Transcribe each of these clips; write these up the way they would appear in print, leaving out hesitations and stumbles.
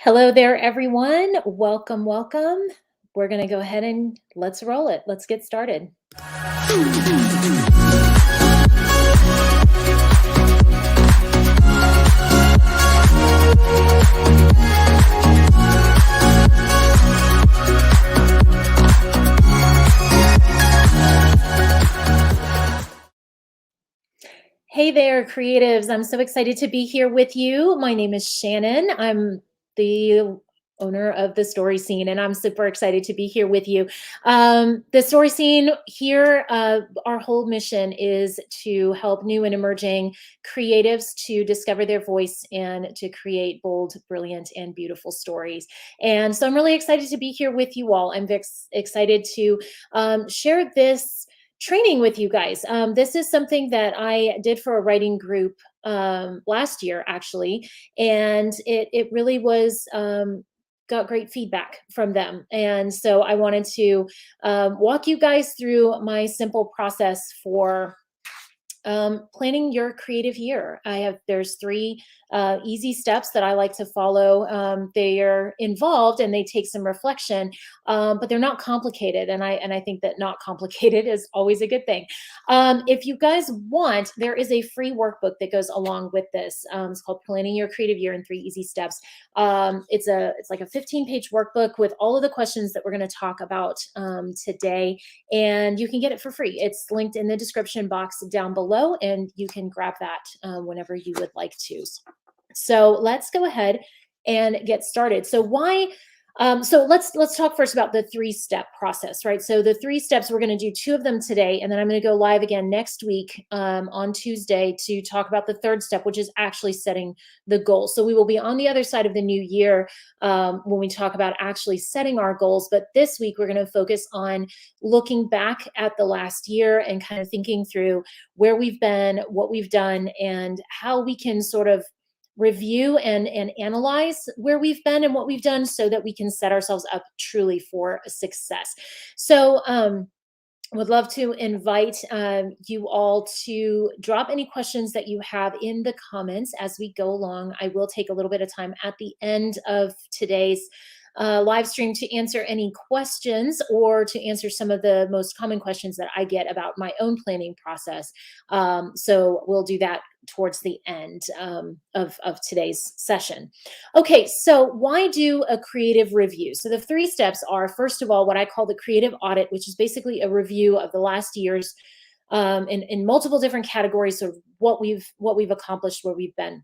Hello there, everyone. Welcome, welcome. We're going to go ahead and let's roll it. Let's get started. Hey there, creatives. I'm so excited to be here with you. My name is Shannon. I'm the owner of the Story Scene, and I'm super excited to be here with you. The Story Scene here, our whole mission is to help new and emerging creatives to discover their voice and to create bold, brilliant, and beautiful stories. And so I'm really excited to be here with you all. I'm excited to share this training with you guys. This is something that I did for a writing group last year, actually, and it really was got great feedback from them. And so I wanted to walk you guys through my simple process for planning your creative year. There's three easy steps that I like to follow. They are involved and they take some reflection, but they're not complicated. And I think that not complicated is always a good thing. If you guys want, there is a free workbook that goes along with this. It's called Planning Your Creative Year in 3 Easy Steps. It's like a 15-page workbook with all of the questions that we're going to talk about today, and you can get it for free. It's linked in the description box down below, and you can grab that whenever you would like to. So let's go ahead and get started. So why? So let's talk first about the 3-step process, right? So the 3 steps, we're going to do 2 of them today, and then I'm going to go live again next week on Tuesday to talk about the 3rd step, which is actually setting the goal. So we will be on the other side of the new year when we talk about actually setting our goals. But this week we're going to focus on looking back at the last year and kind of thinking through where we've been, what we've done, and how we can sort of review and analyze where we've been and what we've done so that we can set ourselves up truly for success. So would love to invite you all to drop any questions that you have in the comments as we go along. I will take a little bit of time at the end of today's live stream to answer any questions or to answer some of the most common questions that I get about my own planning process. So we'll do that towards the end of today's session. Okay, so why do a creative review? So the 3 steps are, first of all, what I call the creative audit, which is basically a review of the last year's in multiple different categories of what we've accomplished, where we've been.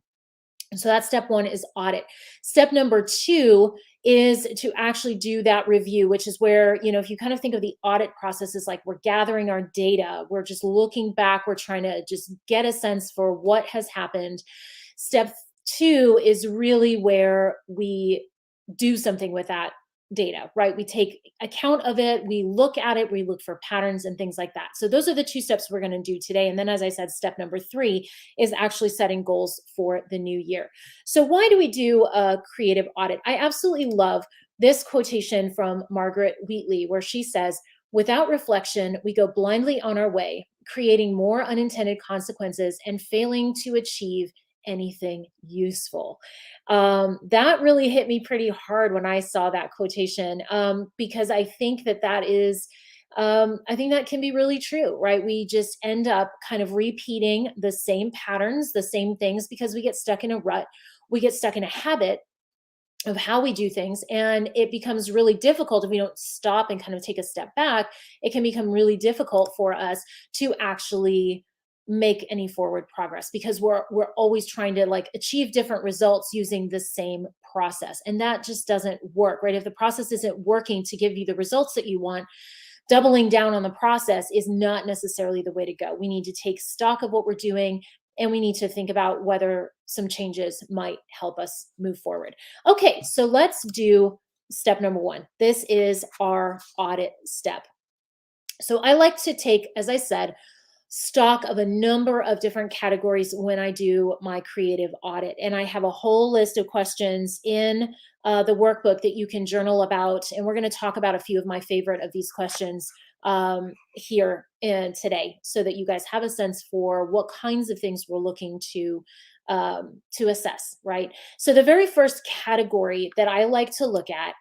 So that's step 1, is audit. Step number 2 is to actually do that review, which is where, if you kind of think of the audit process as like we're gathering our data, we're just looking back, we're trying to just get a sense for what has happened. Step 2 is really where we do something with that data, right? We take account of it, we look at it, we look for patterns and things like that. So those are the 2 steps we're going to do today. And then, as I said, step number 3 is actually setting goals for the new year. So why do we do a creative audit? I absolutely love this quotation from Margaret Wheatley, where she says, "Without reflection, we go blindly on our way, creating more unintended consequences and failing to achieve anything useful." That really hit me pretty hard when I saw that quotation, because I think that is, I think that can be really true, right? We just end up kind of repeating the same patterns, the same things, because we get stuck in a rut. We get stuck in a habit of how we do things, and it becomes really difficult if we don't stop and kind of take a step back. It can become really difficult for us to actually make any forward progress, because we're always trying to like achieve different results using the same process, and that just doesn't work, right? If the process isn't working to give you the results that you want, doubling down on the process is not necessarily the way to go. We need to take stock of what we're doing, and we need to think about whether some changes might help us move forward. Okay, so let's do step number 1. This is our audit step. So I like to take, as I said, stock of a number of different categories when I do my creative audit. And I have a whole list of questions in the workbook that you can journal about. And we're going to talk about a few of my favorite of these questions here today, so that you guys have a sense for what kinds of things we're looking to to assess, right? So the very first category that I like to look at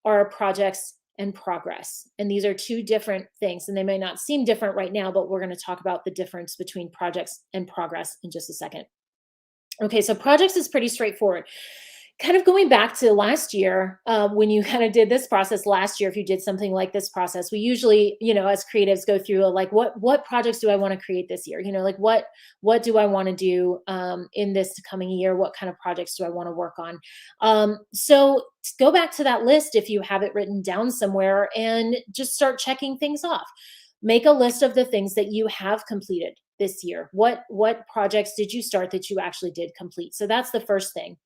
are projects and progress. And these are two different things, and they may not seem different right now, but we're going to talk about the difference between projects and progress in just a second. Okay, so projects is pretty straightforward. Kind of going back to last year, when you kind of did this process last year, if you did something like this process, we usually, as creatives, go through like what projects do I want to create this year? Like what do I want to do in this coming year? What kind of projects do I want to work on? So go back to that list if you have it written down somewhere, and just start checking things off. Make a list of the things that you have completed this year. What projects did you start that you actually did complete? So that's the first thing.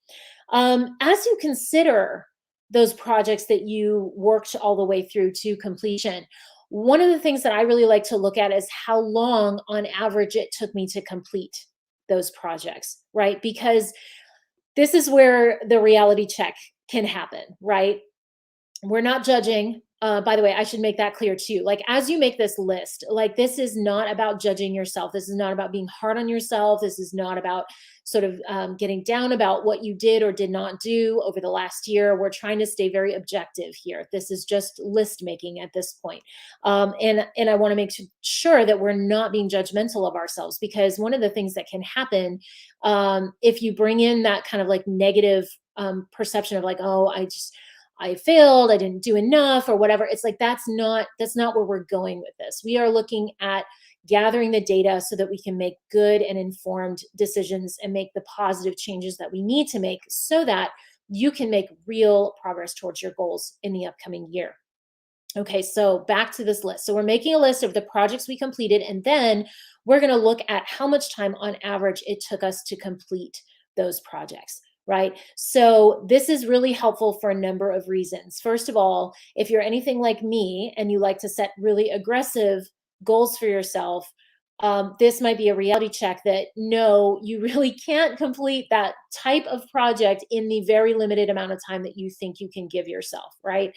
As you consider those projects that you worked all the way through to completion, one of the things that I really like to look at is how long on average it took me to complete those projects, right? Because this is where the reality check can happen, right? We're not judging. By the way, I should make that clear too. Like, as you make this list, like, this is not about judging yourself. This is not about being hard on yourself. This is not about sort of getting down about what you did or did not do over the last year. We're trying to stay very objective here. This is just list making at this point. And I want to make sure that we're not being judgmental of ourselves, because one of the things that can happen if you bring in that kind of like negative perception of like, oh, I failed, I didn't do enough or whatever. It's like, that's not where we're going with this. We are looking at gathering the data so that we can make good and informed decisions and make the positive changes that we need to make so that you can make real progress towards your goals in the upcoming year. Okay, so back to this list. So we're making a list of the projects we completed, and then we're going to look at how much time on average it took us to complete those projects. Right. So this is really helpful for a number of reasons. First of all, if you're anything like me and you like to set really aggressive goals for yourself, this might be a reality check that no, you really can't complete that type of project in the very limited amount of time that you think you can give yourself. Right.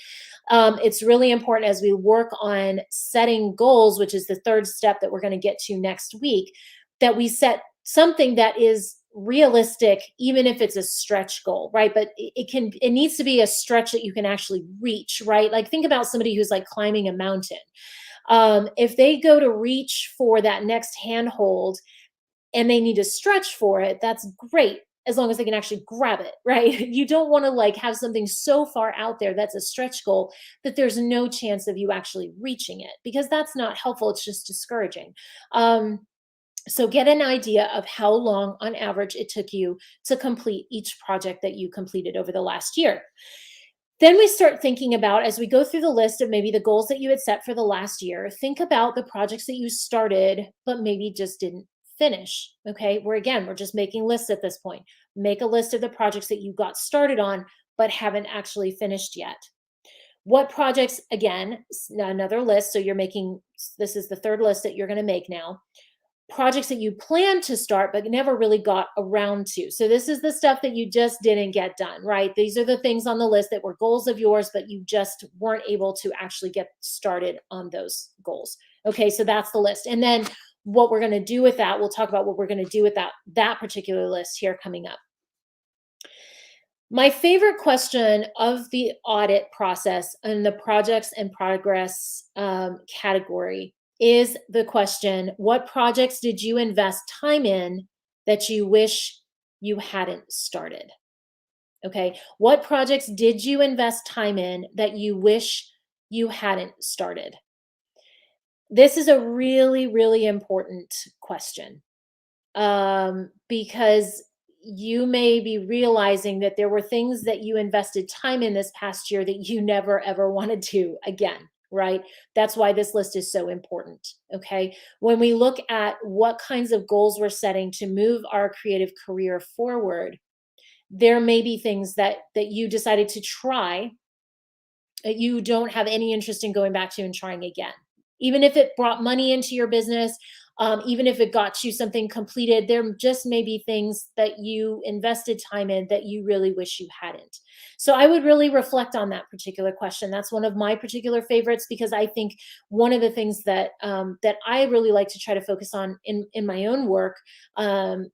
It's really important as we work on setting goals, which is the third step that we're going to get to next week, that we set something that is realistic, even if it's a stretch goal, right? But it needs to be a stretch that you can actually reach, right? Like, think about somebody who's like climbing a mountain. If they go to reach for that next handhold and they need to stretch for it, that's great, as long as they can actually grab it, right? You don't want to like have something so far out there that's a stretch goal that there's no chance of you actually reaching it, because that's not helpful. It's just discouraging. So get an idea of how long on average it took you to complete each project that you completed over the last year. Then we start thinking about, as we go through the list of maybe the goals that you had set for the last year, think about the projects that you started, but maybe just didn't finish. Okay. We're just making lists at this point. Make a list of the projects that you got started on, but haven't actually finished yet. What projects, again, another list. So this is the third list that you're going to make now. Projects that you planned to start but never really got around to. So this is the stuff that you just didn't get done, right? These are the things on the list that were goals of yours, but you just weren't able to actually get started on those goals. Okay, so that's the list. And then what we're going to do with that, we'll talk about what we're going to do with that particular list here coming up. My favorite question of the audit process and the projects and progress category is the question, what projects did you invest time in that you wish you hadn't started? Okay. What projects did you invest time in that you wish you hadn't started? This is a really, really important question, because you may be realizing that there were things that you invested time in this past year that you never, ever want to do again. Right? That's why this list is so important. Okay. When we look at what kinds of goals we're setting to move our creative career forward, there may be things that you decided to try that you don't have any interest in going back to and trying again. Even if it brought money into your business, Even if it got you something completed, there just may be things that you invested time in that you really wish you hadn't. So I would really reflect on that particular question. That's one of my particular favorites, because I think one of the things that that I really like to try to focus on in my own work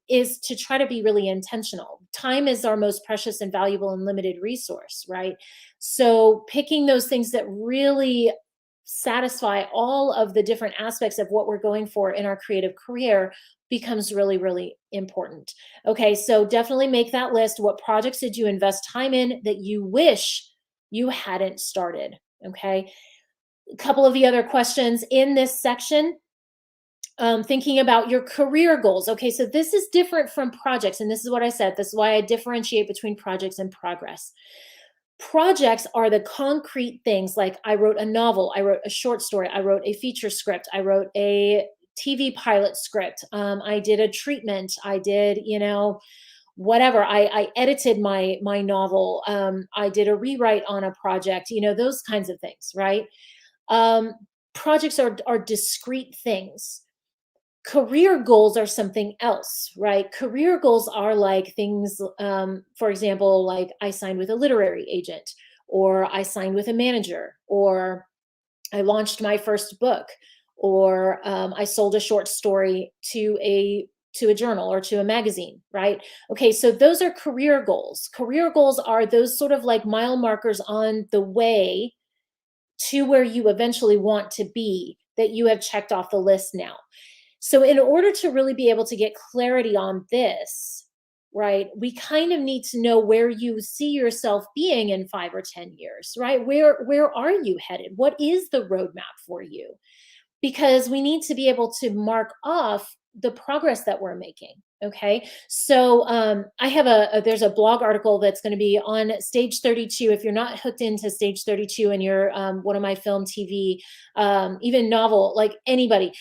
is to try to be really intentional. Time is our most precious and valuable and limited resource, right? So picking those things that really satisfy all of the different aspects of what we're going for in our creative career becomes really, really important. Okay, so definitely make that list. What projects did you invest time in that you wish you hadn't started? Okay, a couple of the other questions in this section. Thinking about your career goals. Okay, so this is different from projects. And this is what I said. This is why I differentiate between projects and progress. Projects are the concrete things, like I wrote a novel, I wrote a short story, I wrote a feature script, I wrote a TV pilot script, I did a treatment, I did, whatever. I edited my novel, I did a rewrite on a project, those kinds of things, right? Um, Projects are discrete things. Career goals are something else, right? Career goals are like things, for example, like I signed with a literary agent, or I signed with a manager, or I launched my first book, or I sold a short story to a journal or to a magazine, right? Okay, so those are career goals. Career goals are those sort of like mile markers on the way to where you eventually want to be, that you have checked off the list now. So, in order to really be able to get clarity on this, right, we kind of need to know where you see yourself being in 5 or 10 years, right? Where are you headed? What is the roadmap for you? Because we need to be able to mark off the progress that we're making. Okay, so I have there's a blog article that's going to be on Stage 32. If you're not hooked into Stage 32 and you're one of my film, TV, even novel, like anybody,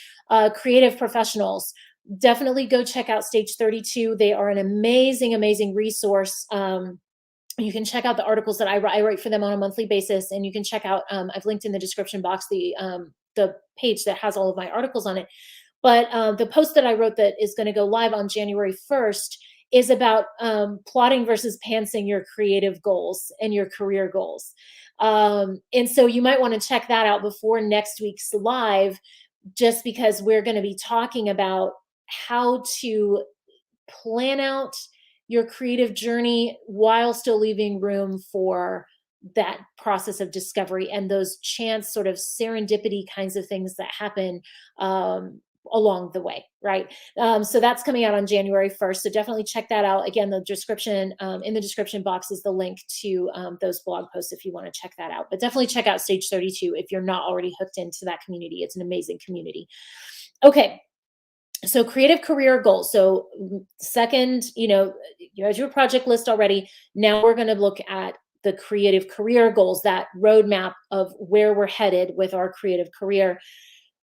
creative professionals, definitely go check out Stage 32. They are an amazing, amazing resource. You can check out the articles that I write. I write for them on a monthly basis, and you can check out. I've linked in the description box the page that has all of my articles on it. But the post that I wrote that is going to go live on January 1st is about plotting versus pantsing your creative goals and your career goals. And so you might want to check that out before next week's live, just because we're going to be talking about how to plan out your creative journey while still leaving room for that process of discovery and those chance sort of serendipity kinds of things that happen along the way, right? So that's coming out on January 1st. So definitely check that out. Again, the description in the description box is the link to those blog posts if you want to check that out. But definitely check out Stage 32 if you're not already hooked into that community. It's an amazing community. Okay, so creative career goals. So second, you have your project list already. Now we're going to look at the creative career goals, that roadmap of where we're headed with our creative career.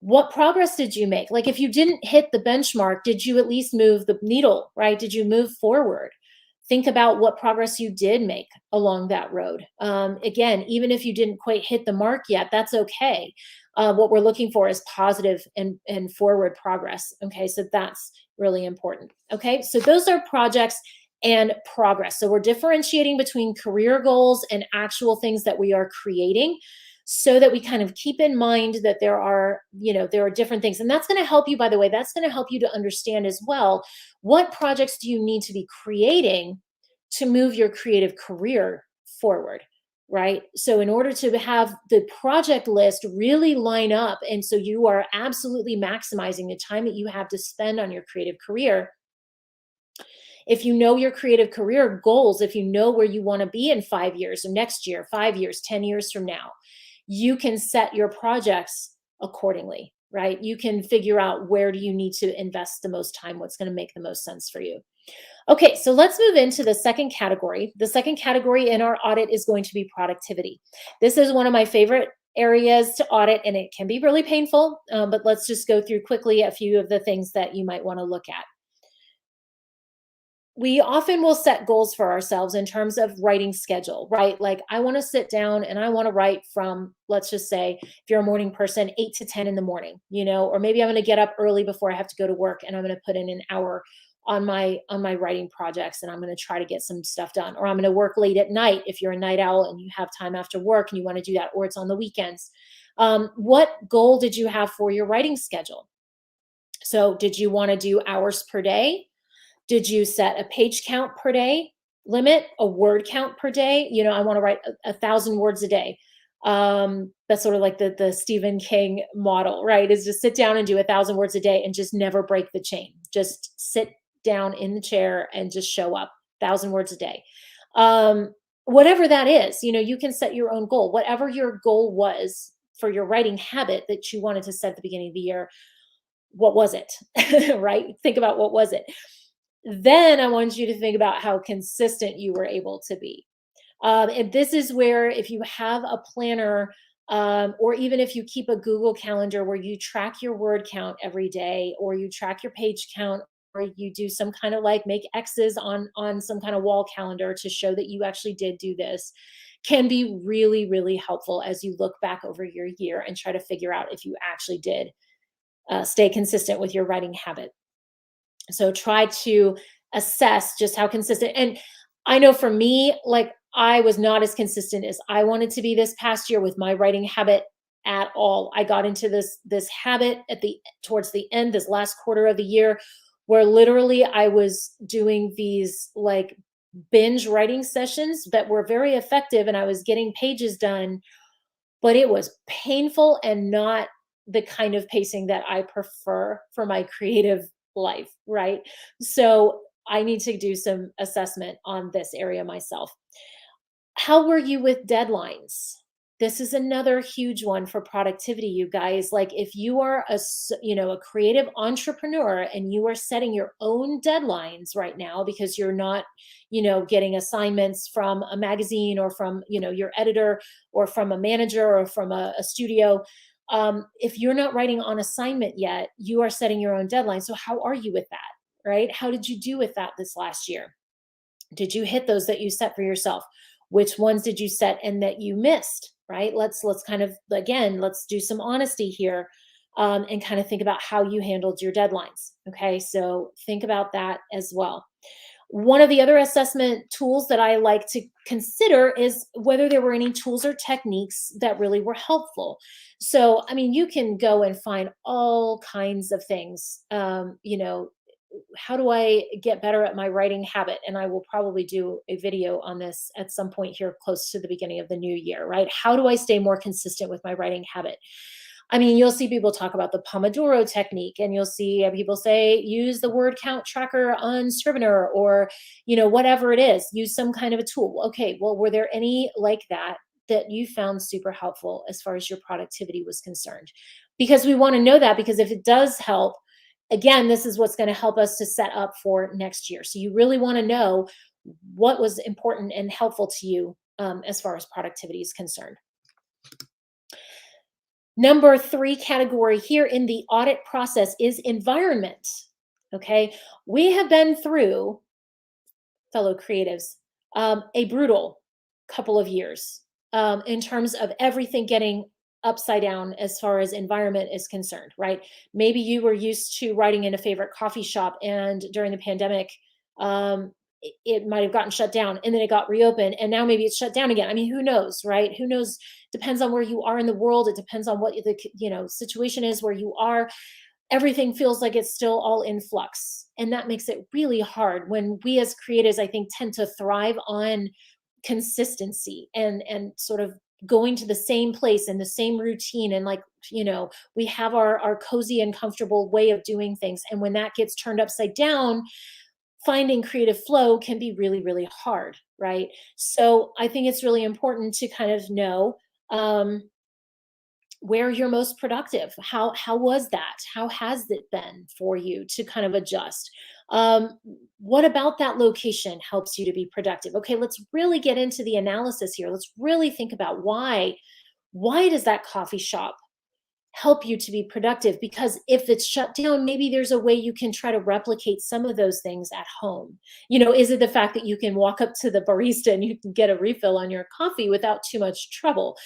What progress did you make? Like if you didn't hit the benchmark, did you at least move the needle, right? Did you move forward? Think about what progress you did make along that road. Again, even if you didn't quite hit the mark yet, that's okay. What we're looking for is positive and forward progress. Okay, so that's really important. Okay, so those are projects and progress. So we're differentiating between career goals and actual things that we are creating, so that we kind of keep in mind that there are different things. And that's going to help you, by the way, that's going to help you to understand as well, what projects do you need to be creating to move your creative career forward, right? So in order to have the project list really line up, and so you are absolutely maximizing the time that you have to spend on your creative career, if you know your creative career goals, if you know where you want to be in 5 years or next year, 5 years, 10 years from now, you can set your projects accordingly, right? You can figure out where do you need to invest the most time, what's going to make the most sense for you. Okay, so let's move into the second category. The second category in our audit is going to be productivity. This is one of my favorite areas to audit, and it can be really painful, but let's just go through quickly a few of the things that you might want to look at. we often will set goals for ourselves in terms of writing schedule, right? Like I want to sit down and I want to write from, let's just say, if you're a morning person, 8 to 10 in the morning, or maybe I'm going to get up early before I have to go to work and I'm going to put in an hour on my writing projects and I'm going to try to get some stuff done. Or I'm going to work late at night if you're a night owl and you have time after work and you want to do that, or it's on the weekends. What goal did you have for your writing schedule? So did you want to do hours per day? Did you set a page count per day limit, a word count per day? I want to write 1,000 words a day. That's sort of like the Stephen King model, right? Is just sit down and do 1,000 words a day and just never break the chain. Just sit down in the chair and just show up 1,000 words a day. Whatever that is, you can set your own goal. Whatever your goal was for your writing habit that you wanted to set at the beginning of the year, what was it? Right? Think about what was it. Then I want you to think about how consistent you were able to be. And this is where, if you have a planner, or even if you keep a Google Calendar where you track your word count every day, or you track your page count, or you do some kind of like make X's on some kind of wall calendar to show that you actually did do this, can be really, really helpful as you look back over your year and try to figure out if you actually did stay consistent with your writing habit. So try to assess just how consistent. And I know for me, like I was not as consistent as I wanted to be this past year with my writing habit at all. I got into this habit towards the end, this last quarter of the year, where literally I was doing these like binge writing sessions that were very effective and I was getting pages done, but it was painful and not the kind of pacing that I prefer for my creative life, right? So I need to do some assessment on this area myself. How were you with deadlines? This is another huge one for productivity, you guys. Like if you are a creative entrepreneur and you are setting your own deadlines right now because you're not, getting assignments from a magazine or from, your editor or from a manager or from a studio. If you're not writing on assignment yet, you are setting your own deadline. So how are you with that, right? How did you do with that this last year? Did you hit those that you set for yourself? Which ones did you set and that you missed, right? Let's kind of, again, let's do some honesty here, and kind of think about how you handled your deadlines. Okay, so think about that as well. One of the other assessment tools that I like to consider is whether there were any tools or techniques that really were helpful. So, I mean, you can go and find all kinds of things. How do I get better at my writing habit? And I will probably do a video on this at some point here close to the beginning of the new year, right? How do I stay more consistent with my writing habit? I mean, you'll see people talk about the Pomodoro technique, and you'll see people say use the word count tracker on Scrivener, or whatever it is, use some kind of a tool. Okay, well, were there any like that you found super helpful as far as your productivity was concerned? Because we want to know that, because if it does help, again, this is what's going to help us to set up for next year. So you really want to know what was important and helpful to you, as far as productivity is concerned. Number 3 category here in the audit process is environment. Okay. We have been through, fellow creatives, a brutal couple of years, in terms of everything getting upside down as far as environment is concerned, right? Maybe you were used to writing in a favorite coffee shop, and during the pandemic, it might have gotten shut down and then it got reopened, and now maybe it's shut down again. I mean, who knows, right? Who knows? Depends on where you are in the world. It depends on what the situation is where you are. Everything feels like it's still all in flux, and that makes it really hard when we as creatives, I think, tend to thrive on consistency and sort of going to the same place and the same routine, and like we have our cozy and comfortable way of doing things, and when that gets turned upside down, finding creative flow can be really, really hard, right? So I think it's really important to kind of know, where you're most productive. How was that? How has it been for you to kind of adjust? What about that location helps you to be productive? Okay, let's really get into the analysis here. Let's really think about why does that coffee shop help you to be productive? Because if it's shut down, maybe there's a way you can try to replicate some of those things at home. Is it the fact that you can walk up to the barista and you can get a refill on your coffee without too much trouble?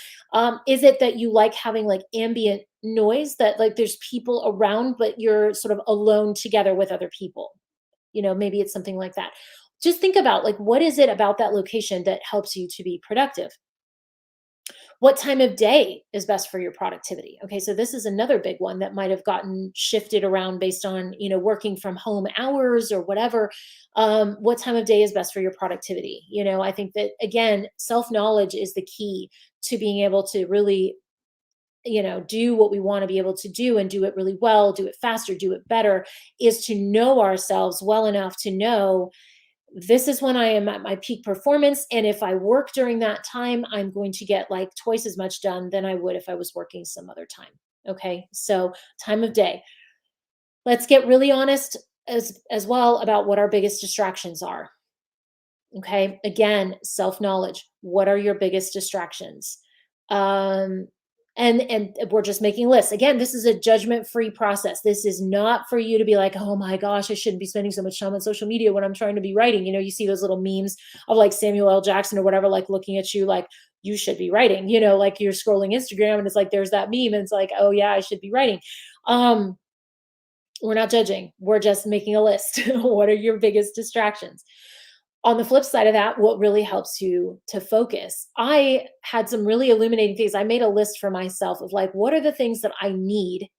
Is it that you like having like ambient noise, that like there's people around, but you're sort of alone together with other people? Maybe it's something like that. Just think about like, what is it about that location that helps you to be productive? What time of day is best for your productivity? Okay, so this is another big one that might have gotten shifted around based on, working from home hours or whatever. What time of day is best for your productivity? I think that, again, self-knowledge is the key to being able to really, do what we want to be able to do and do it really well, do it faster, do it better, is to know ourselves well enough to know this is when I am at my peak performance. And if I work during that time, I'm going to get like twice as much done than I would if I was working some other time. Okay. So, time of day. Let's get really honest as well about what our biggest distractions are. Okay. Again, self-knowledge. What are your biggest distractions? Um, and we're just making lists. Again, this is a judgment-free process. This is not for you to be like, oh my gosh, I shouldn't be spending so much time on social media when I'm trying to be writing. You see those little memes of like Samuel L. Jackson or whatever, like looking at you like you should be writing, like you're scrolling Instagram and it's like there's that meme and it's like, oh yeah, I should be writing. We're not judging. We're just making a list. What are your biggest distractions? On the flip side of that, what really helps you to focus? I had some really illuminating things. I made a list for myself of like, what are the things that I need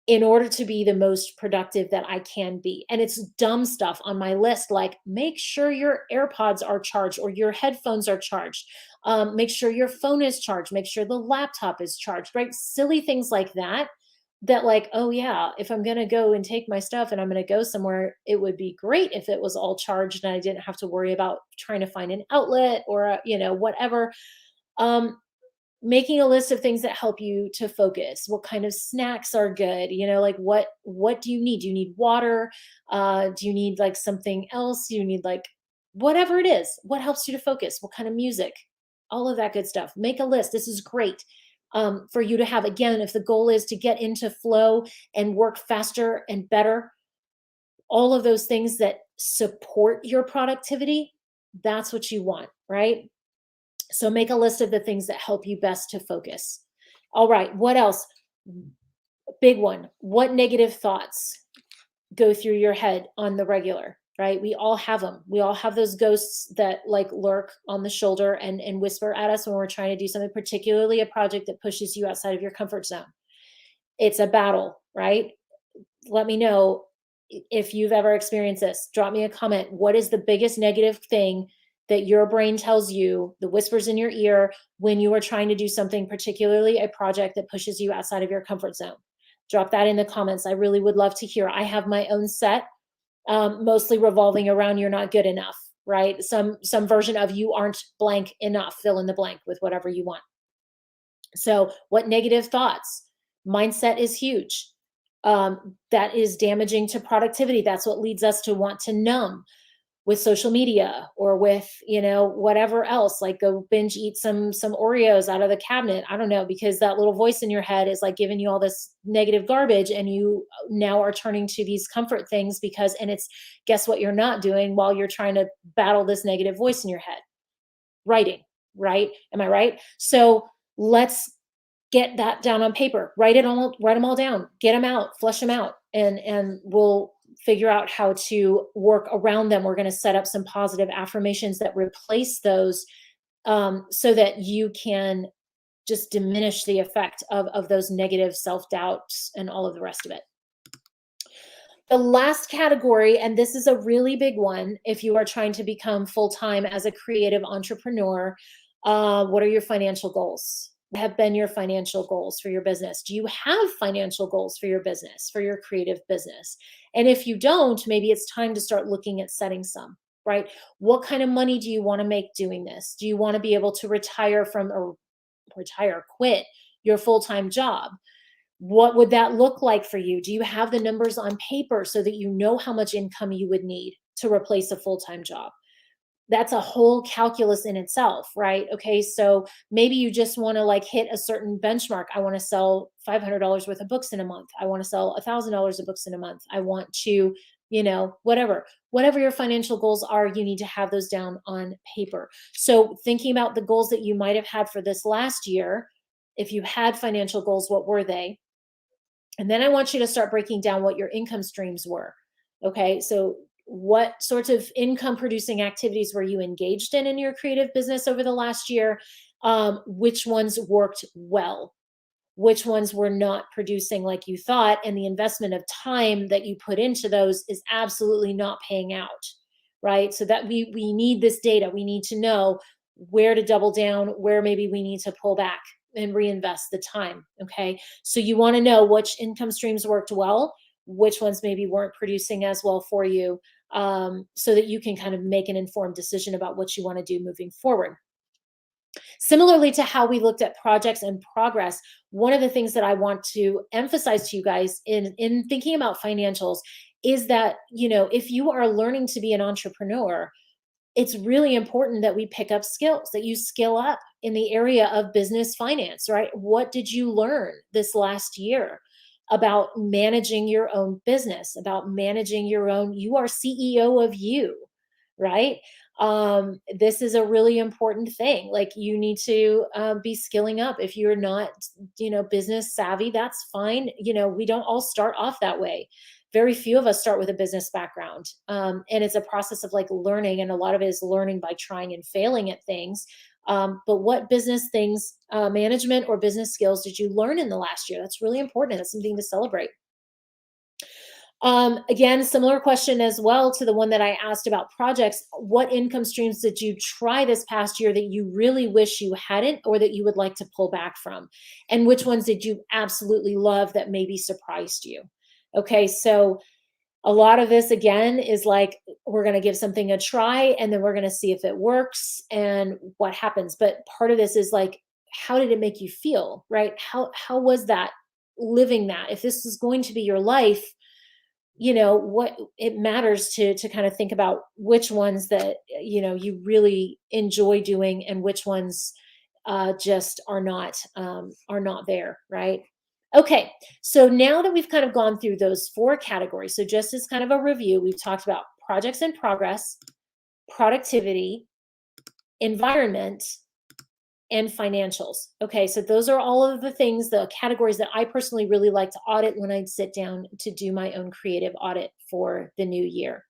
in order to be the most productive that I can be? And it's dumb stuff on my list, like make sure your AirPods are charged or your headphones are charged. Make sure your phone is charged. Make sure the laptop is charged, right? Silly things like that. That like, oh yeah, if I'm gonna go and take my stuff and I'm gonna go somewhere, it would be great if it was all charged and I didn't have to worry about trying to find an outlet or whatever. Um, Making a list of things that help you to focus. What kind of snacks are good? Like what do you need? Do you need water? Do you need like something else? Do you need like whatever it is? What helps you to focus? What kind of music? All of that good stuff. Make a list. This is great for you to have. Again, if the goal is to get into flow and work faster and better, all of those things that support your productivity, that's what you want, right? So make a list of the things that help you best to focus. All right, what else? Big one. What negative thoughts go through your head on the regular, right? We all have them. We all have those ghosts that like lurk on the shoulder and whisper at us when we're trying to do something, particularly a project that pushes you outside of your comfort zone. It's a battle, right? Let me know if you've ever experienced this. Drop me a comment. What is the biggest negative thing that your brain tells you, the whispers in your ear, when you are trying to do something, particularly a project that pushes you outside of your comfort zone? Drop that in the comments. I really would love to hear. I have my own set, mostly revolving around you're not good enough, right? Some version of you aren't blank enough, fill in the blank with whatever you want. So what negative thoughts? Mindset is huge. That is damaging to productivity. That's what leads us to want to numb with social media or with whatever else, like go binge eat some Oreos out of the cabinet. I don't know, because that little voice in your head is like giving you all this negative garbage and you now are turning to these comfort things and it's, guess what you're not doing while you're trying to battle this negative voice in your head? Writing, right? Am I right? So let's get that down on paper. Write them all down, get them out, flush them out, and we'll figure out how to work around them. We're going to set up some positive affirmations that replace those, so that you can just diminish the effect of those negative self-doubts and all of the rest of it. The last category, and this is a really big one, if you are trying to become full-time as a creative entrepreneur, what are your financial goals? What have been your financial goals for your business? Do you have financial goals for your business, for your creative business? And if you don't, maybe it's time to start looking at setting some, right? What kind of money do you want to make doing this? Do you want to be able to quit your full-time job? What would that look like for you? Do you have the numbers on paper so that you know how much income you would need to replace a full-time job? that's a whole calculus in itself, right? Okay, so maybe you just want to like hit a certain benchmark. I want to sell $500 worth of books in a month. I want to sell $1,000 of books in a month. I want to, whatever your financial goals are, you need to have those down on paper. So thinking about the goals that you might have had for this last year, if you had financial goals, what were they? And then I want you to start breaking down what your income streams were. Okay, so what sorts of income producing activities were you engaged in your creative business over the last year? Which ones worked well? Which ones were not producing like you thought? And the investment of time that you put into those is absolutely not paying out, right? So that we need this data. We need to know where to double down, where maybe we need to pull back and reinvest the time. Okay. So you want to know which income streams worked well, which ones maybe weren't producing as well for you, so that you can kind of make an informed decision about what you want to do moving forward. Similarly to how we looked at projects and progress, one of the things that I want to emphasize to you guys in thinking about financials is that, if you are learning to be an entrepreneur, it's really important that we pick up skills, that you skill up in the area of business finance, right? What did you learn this last year about managing your own business, about managing your own, you are CEO of you, right? This is a really important thing. Like you need to be skilling up. If you're not, business savvy, that's fine. We don't all start off that way. Very few of us start with a business background. And it's a process of like learning. And a lot of it is learning by trying and failing at things. But what business things, management or business skills did you learn in the last year? That's really important. That's something to celebrate. Again, similar question as well to the one that I asked about projects. What income streams did you try this past year that you really wish you hadn't, or that you would like to pull back from? And which ones did you absolutely love that maybe surprised you? Okay, so a lot of this again is like we're going to give something a try and then we're going to see if it works and what happens. But part of this is like, how did it make you feel, right? How was that living that? If this is going to be your life, what it matters to kind of think about which ones that you really enjoy doing and which ones just are not there, right? Okay, so now that we've kind of gone through those four categories, so just as kind of a review, we've talked about projects in progress, productivity, environment, and financials. Okay, so those are all of the things, the categories that I personally really like to audit when I sit down to do my own creative audit for the new year.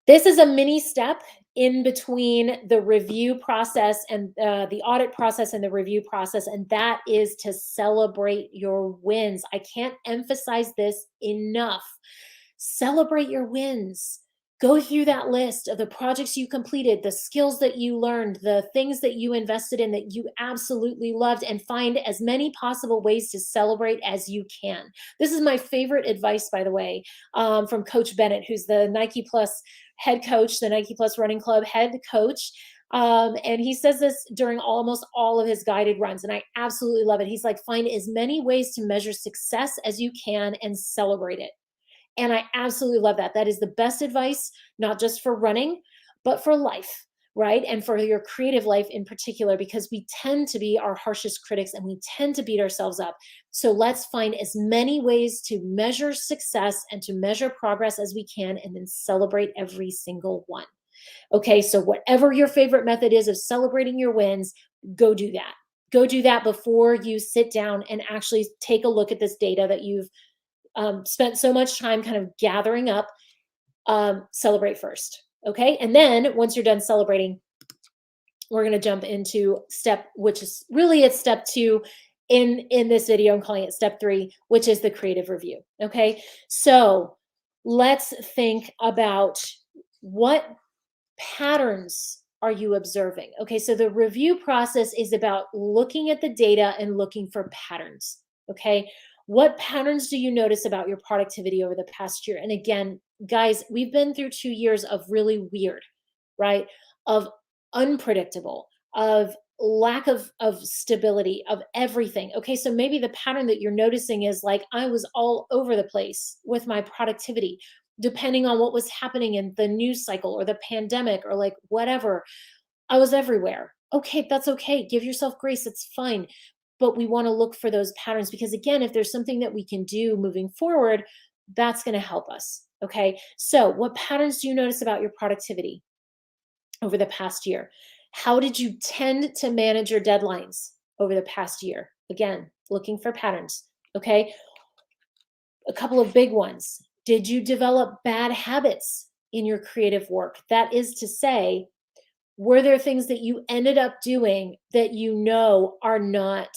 This is a mini step in between the review process and the audit process and the review process, and that is to celebrate your wins. I can't emphasize this enough. Celebrate your wins. Go through that list of the projects you completed, the skills that you learned, the things that you invested in that you absolutely loved, and find as many possible ways to celebrate as you can. This is my favorite advice, by the way, from Coach Bennett, who's the Nike Plus head coach, the Nike Plus Running Club head coach. And he says this during almost all of his guided runs, and I absolutely love it. He's like, find as many ways to measure success as you can and celebrate it. And I absolutely love that. That is the best advice, not just for running, but for life, right? And for your creative life in particular, because we tend to be our harshest critics and we tend to beat ourselves up. So let's find as many ways to measure success and to measure progress as we can, and then celebrate every single one. Okay, so whatever your favorite method is of celebrating your wins, go do that. Go do that before you sit down and actually take a look at this data that you've spent so much time kind of gathering up. Celebrate first. Okay. And then once you're done celebrating, we're going to jump into which is really it's step 2 in this video. I'm calling it step 3, which is the creative review. Okay. So let's think about what patterns are you observing? Okay. So the review process is about looking at the data and looking for patterns. Okay. What patterns do you notice about your productivity over the past year? And again, guys, we've been through 2 years of really weird, right? Of unpredictable, of lack of stability, of everything. Okay, so maybe the pattern that you're noticing is like, I was all over the place with my productivity. depending on what was happening in the news cycle or the pandemic or like whatever. I was everywhere. Okay, that's okay. Give yourself grace. It's fine. But we want to look for those patterns because, again, if there's something that we can do moving forward, that's going to help us. Okay. So, what patterns do you notice about your productivity over the past year? How did you tend to manage your deadlines over the past year? Again, looking for patterns. Okay. A couple of big ones. Did you develop bad habits in your creative work? That is to say, were there things that you ended up doing that you know are not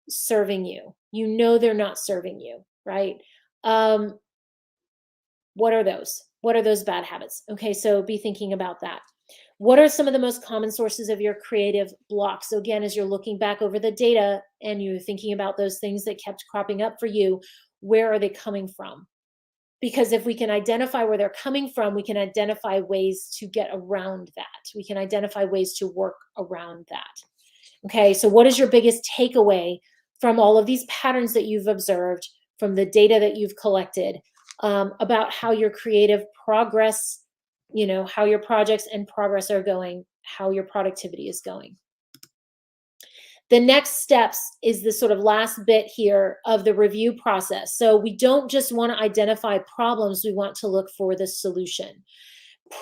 serving you? You know they're not serving you, right? Um, what are those? What are those bad habits? Okay, so be thinking about that. What are some of the most common sources of your creative blocks? So again, as you're looking back over the data and you're thinking about those things that kept cropping up for you, where are they coming from? Because if we can identify where they're coming from, we can identify ways to get around that. We can identify ways to work around that. Okay, so what is your biggest takeaway from all of these patterns that you've observed, from the data that you've collected, about how your creative progress, how your projects and progress are going, how your productivity is going? The next steps is the sort of last bit here of the review process. So we don't just want to identify problems, we want to look for the solution.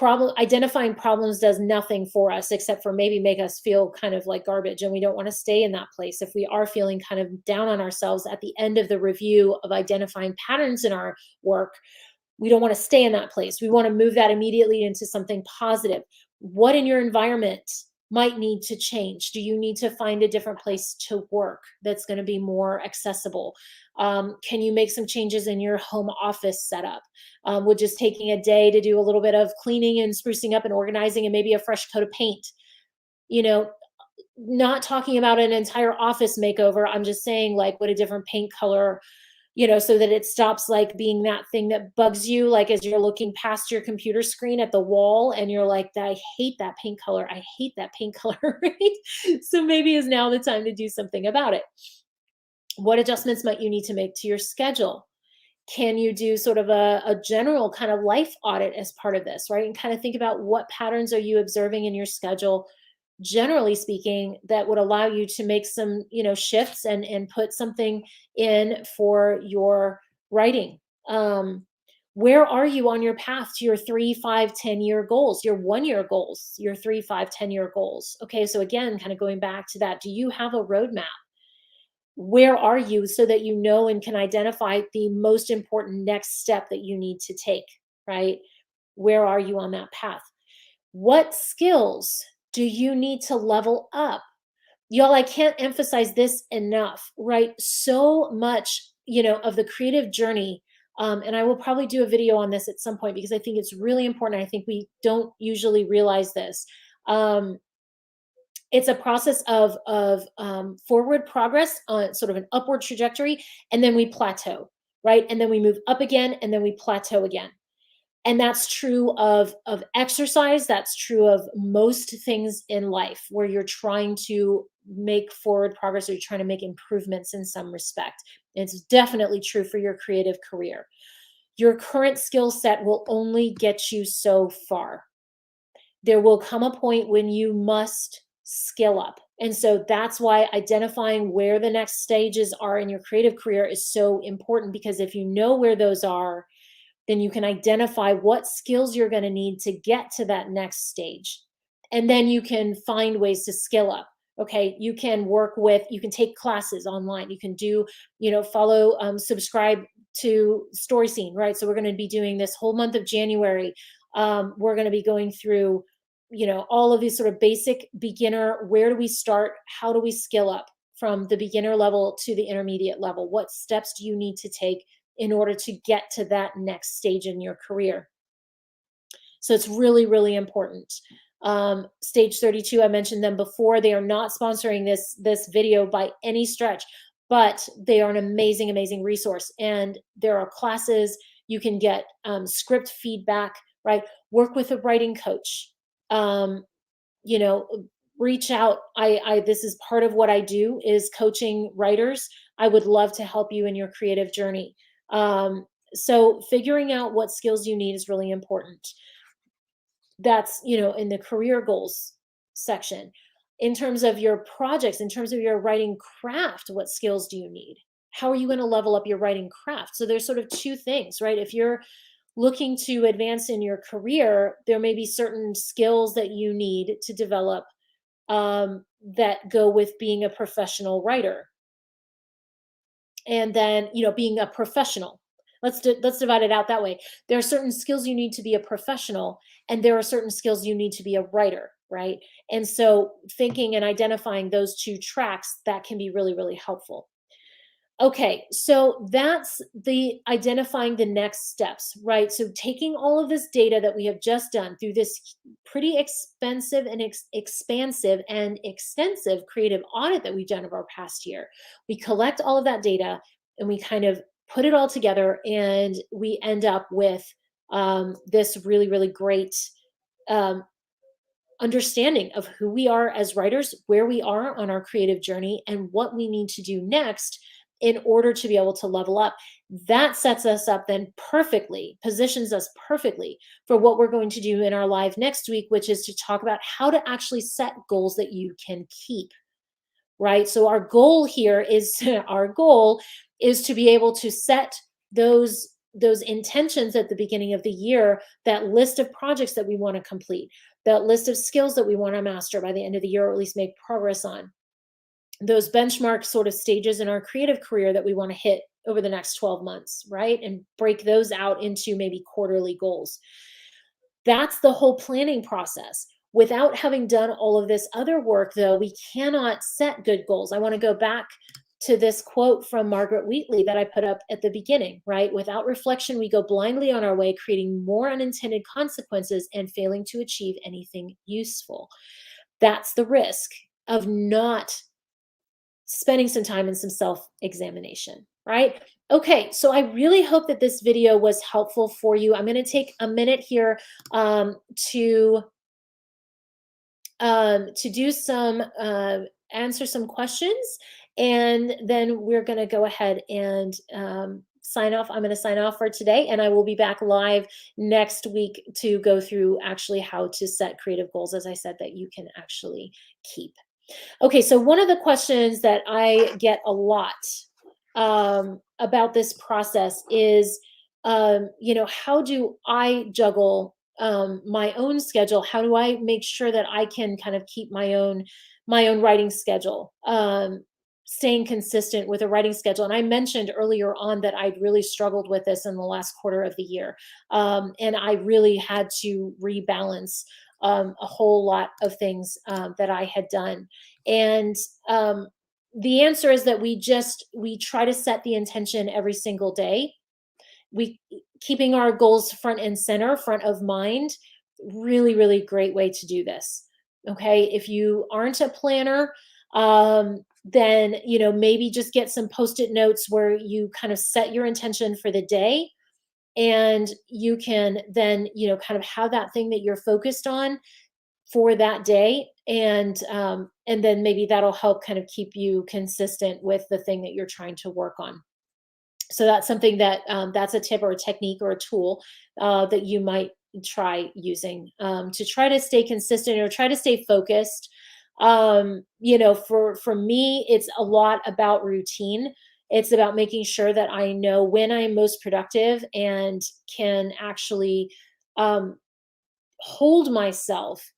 Identifying problems does nothing for us except for maybe make us feel kind of like garbage, and we don't want to stay in that place. If we are feeling kind of down on ourselves at the end of the review of identifying patterns in our work, we don't want to stay in that place. We want to move that immediately into something positive. What in your environment might need to change? Do you need to find a different place to work that's going to be more accessible? Can you make some changes in your home office setup? With just taking a day to do a little bit of cleaning and sprucing up and organizing and maybe a fresh coat of paint. You know, not talking about an entire office makeover. I'm just saying, like, what a different paint color, so that it stops like being that thing that bugs you, like as you're looking past your computer screen at the wall and you're like, I hate that paint color. I hate that paint color, right? So maybe is now the time to do something about it. What adjustments might you need to make to your schedule? Can you do sort of a general kind of life audit as part of this, right? And kind of think about what patterns are you observing in your schedule, generally speaking, that would allow you to make some, shifts and put something in for your writing. Where are you on your path to your 3, 5, 10-year goals, your 1-year goals, your 3, 5, 10-year goals? Okay, so again, kind of going back to that, do you have a roadmap? Where are you so that you know and can identify the most important next step that you need to take, right? Where are you on that path? What skills do you need to level up? Y'all, I can't emphasize this enough, right? So much, of the creative journey. And I will probably do a video on this at some point because I think it's really important. I think we don't usually realize this. It's a process of forward progress on sort of an upward trajectory, and then we plateau, right? And then we move up again, and then we plateau again. And that's true of exercise. That's true of most things in life where you're trying to make forward progress or you're trying to make improvements in some respect. It's definitely true for your creative career. Your current skill set will only get you so far. There will come a point when you must skill up. And so that's why identifying where the next stages are in your creative career is so important, because if you know where those are, then you can identify what skills you're going to need to get to that next stage. And then you can find ways to skill up. Okay, you can you can take classes online. You can do, follow, subscribe to Story Scene, right? So we're going to be doing this whole month of January. We're going to be going through, all of these sort of basic beginner, where do we start? How do we skill up from the beginner level to the intermediate level? What steps do you need to take in order to get to that next stage in your career? So it's really, really important. Stage 32, I mentioned them before. They are not sponsoring this video by any stretch, but they are an amazing, amazing resource. And there are classes. You can get script feedback, right? Work with a writing coach. Reach out. This is part of what I do, is coaching writers. I would love to help you in your creative journey. So figuring out what skills you need is really important. That's, in the career goals section. In terms of your projects, in terms of your writing craft, what skills do you need? How are you going to level up your writing craft? So there's sort of two things, right? If you're looking to advance in your career, there may be certain skills that you need to develop that go with being a professional writer. And then, being a professional. Let's divide it out that way. There are certain skills you need to be a professional, and there are certain skills you need to be a writer, right? And so thinking and identifying those two tracks, that can be really, really helpful. Okay, so that's the identifying the next steps, right? So taking all of this data that we have just done through this pretty expensive and expansive and extensive creative audit that we've done over our past year, we collect all of that data and we kind of put it all together, and we end up with this really, really great um, understanding of who we are as writers, where we are on our creative journey, and what we need to do next in order to be able to level up. That sets us up then perfectly, positions us perfectly for what we're going to do in our live next week, which is to talk about how to actually set goals that you can keep, right? So our goal here is our goal is to be able to set those intentions at the beginning of the year, that list of projects that we want to complete, that list of skills that we want to master by the end of the year, or at least make progress on, those benchmark sort of stages in our creative career that we want to hit over the next 12 months, right? And break those out into maybe quarterly goals. That's the whole planning process. Without having done all of this other work, though, we cannot set good goals. I want to go back to this quote from Margaret Wheatley that I put up at the beginning, right? Without reflection, we go blindly on our way, creating more unintended consequences and failing to achieve anything useful. That's the risk of not spending some time in some self-examination, right? Okay, so I really hope that this video was helpful for you. I'm going to take a minute here to do some answer some questions, and then we're going to go ahead and sign off. I'm going to sign off for today, and I will be back live next week to go through actually how to set creative goals, as I said, that you can actually keep. Okay, so one of the questions that I get a lot about this process is, how do I juggle my own schedule? How do I make sure that I can kind of keep my own writing schedule, staying consistent with a writing schedule? And I mentioned earlier on that I'd really struggled with this in the last quarter of the year, and I really had to rebalance a whole lot of things that I had done. And the answer is that we try to set the intention every single day. We keeping our goals front and center, front of mind, really, really great way to do this. Okay. If you aren't a planner, then maybe just get some post-it notes where you kind of set your intention for the day, and you can then kind of have that thing that you're focused on for that day, and then maybe that'll help kind of keep you consistent with the thing that you're trying to work on. So that's something that that's a tip or a technique or a tool that you might try using to try to stay consistent or try to stay focused. For me, it's a lot about routine. It's about making sure that I know when I'm most productive and can actually um, hold myself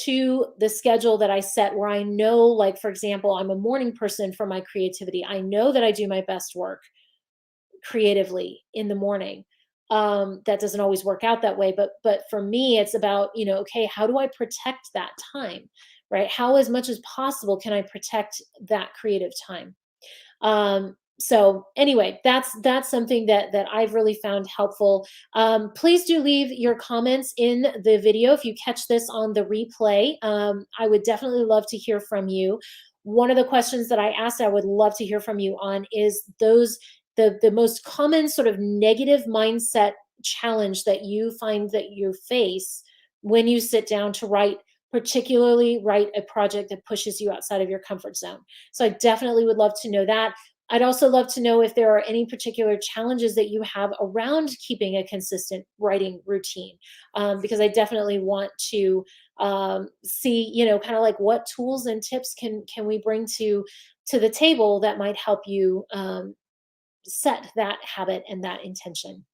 to the schedule that I set, where I know, like, for example, I'm a morning person for my creativity. I know that I do my best work creatively in the morning. That doesn't always work out that way, but for me, it's about, okay, how do I protect that time, right? How, as much as possible, can I protect that creative time? So anyway, that's something that I've really found helpful. Please do leave your comments in the video if you catch this on the replay. I would definitely love to hear from you. One of the questions that I asked, I would love to hear from you on, is the most common sort of negative mindset challenge that you find that you face when you sit down to write, particularly write a project that pushes you outside of your comfort zone. So I definitely would love to know that. I'd also love to know if there are any particular challenges that you have around keeping a consistent writing routine, because I definitely want to see, kind of like what tools and tips can we bring to the table that might help you set that habit and that intention.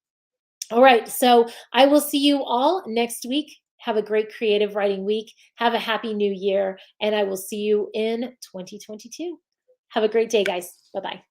All right, so I will see you all next week. Have a great creative writing week. Have a happy new year, and I will see you in 2022. Have a great day, guys. Bye bye.